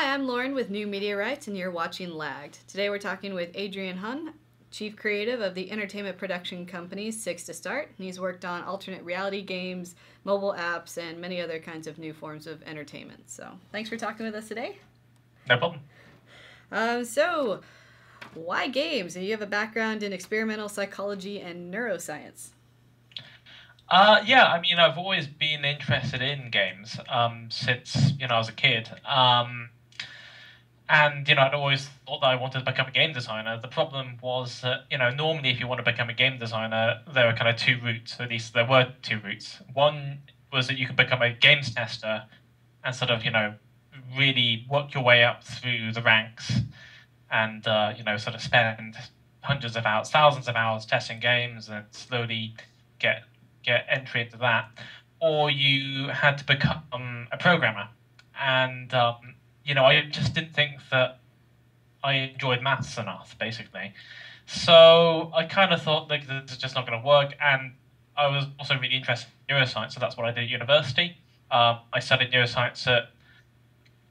Hi, I'm Lauren with New Media Rights, and you're watching Lagged. Today we're talking with Adrian Hon, Chief Creative of the entertainment production company Six to Start. And he's worked on alternate reality games, mobile apps, and many other kinds of new forms of entertainment. So thanks for talking with us today. No problem. So why games? You have a background in experimental psychology and neuroscience. Yeah, I mean, I've always been interested in games since, I was a kid. And, I'd always thought that I wanted to become a game designer. The problem was that, normally if you want to become a game designer, there were kind of two routes, or at least there were two routes. One was that you could become a games tester and sort of, really work your way up through the ranks and, sort of spend hundreds of hours, thousands of hours testing games and slowly get entry into that, or you had to become a programmer. And I just didn't think that I enjoyed maths enough, basically. So I kind of thought that this is just not going to work. And I was also really interested in neuroscience, so that's what I did at university. I studied neuroscience at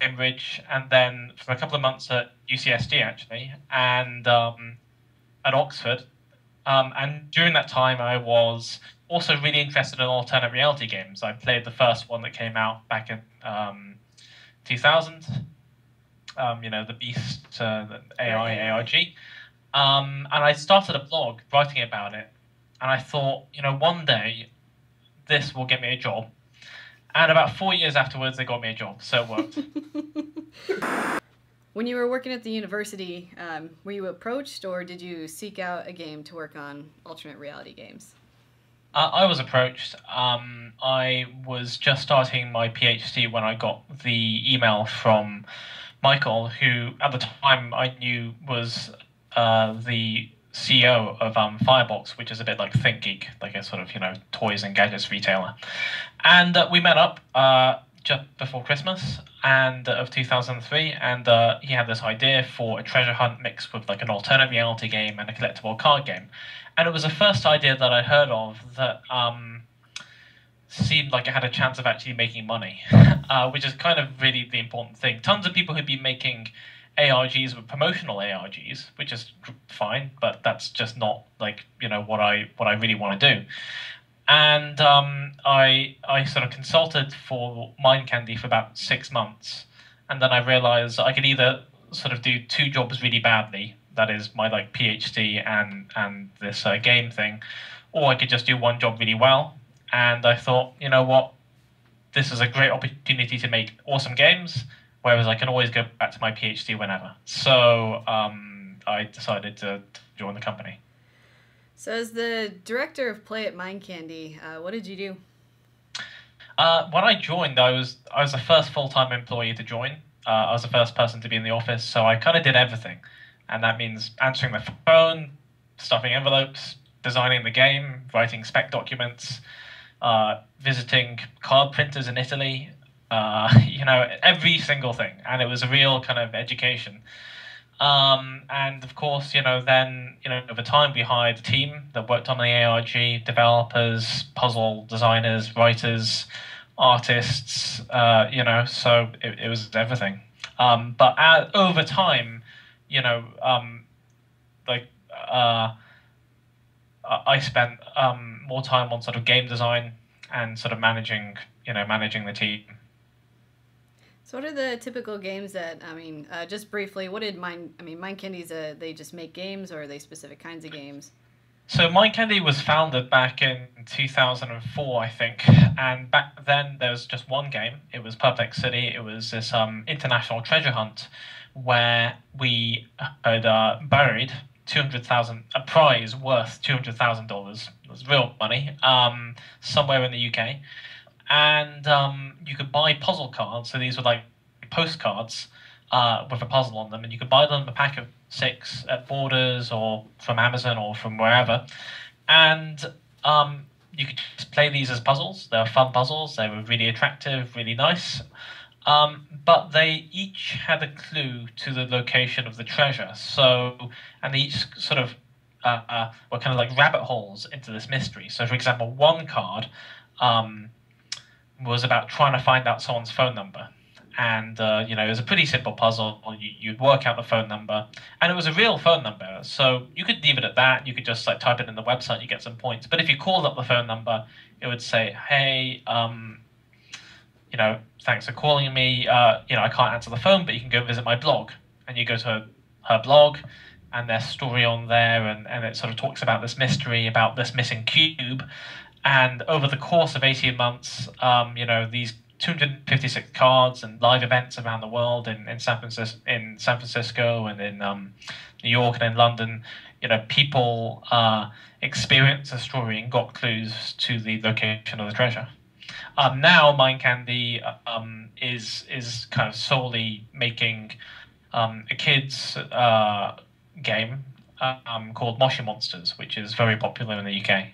Cambridge, and then for a couple of months at UCSD, actually, and at Oxford. And during that time, I was also really interested in alternate reality games. I played the first one that came out back in 2000, the Beast, the AI, ARG. And I started a blog writing about it. And I thought, one day this will get me a job. And about 4 years afterwards, they got me a job. So it worked. When you were working at the university, were you approached or did you seek out a game to work on alternate reality games? I was approached. I was just starting my PhD when I got the email from Michael, who at the time I knew was the CEO of Firebox, which is a bit like ThinkGeek, like a sort of toys and gadgets retailer. And we met up just before Christmas and of 2003, and he had this idea for a treasure hunt mixed with like an alternate reality game and a collectible card game. And it was the first idea that I heard of that seemed like it had a chance of actually making money, which is kind of really the important thing. Tons of people who've been making ARGs with promotional ARGs, which is fine, but that's just not like what I really want to do. And I sort of consulted for Mind Candy for about 6 months, and then I realized I could either sort of do two jobs really badly, that is my like PhD and this game thing, or I could just do one job really well. And I thought, you know what, this is a great opportunity to make awesome games, whereas I can always go back to my PhD whenever. So I decided to join the company. So as the director of Play at Mind Candy, what did you do? When I joined, I was the first full-time employee to join. I was the first person to be in the office, so I kind of did everything. And that means answering the phone, stuffing envelopes, designing the game, writing spec documents, visiting card printers in Italy, every single thing. And it was a real kind of education. And of course, then, over time we hired a team that worked on the ARG, developers, puzzle designers, writers, artists, so it was everything. But over time, I spent more time on sort of game design and sort of managing the team. So what are the typical games that, just briefly, what did Mind Candy's, they just make games, or are they specific kinds of games? So Mind Candy was founded back in 2004, I think, and back then there was just one game. It was Perplex City. It was this international treasure hunt where we had buried a prize worth $200,000. It was real money, somewhere in the UK. And you could buy puzzle cards. So these were like postcards with a puzzle on them, and you could buy them a pack of 6 at Borders or from Amazon or from wherever. And you could just play these as puzzles. They were fun puzzles. They were really attractive, really nice. But they each had a clue to the location of the treasure. And they each sort of were kind of like rabbit holes into this mystery. So, for example, one card was about trying to find out someone's phone number. and you know, it was a pretty simple puzzle. You'd work out the phone number, and it was a real phone number, so you could leave it at that. You could just like type it in the website, you get some points. But if you called up the phone number, it would say, "Hey, you know, thanks for calling me. You know, I can't answer the phone, but you can go visit my blog." And you go to her blog, and there's story on there, and it sort of talks about this mystery about this missing cube. And over the course of 18 months, you know, these 256 cards and live events around the world in San Francisco and in New York and in London, you know, people experienced the story and got clues to the location of the treasure. Now, Mind Candy is kind of solely making a kids game called Moshi Monsters, which is very popular in the UK.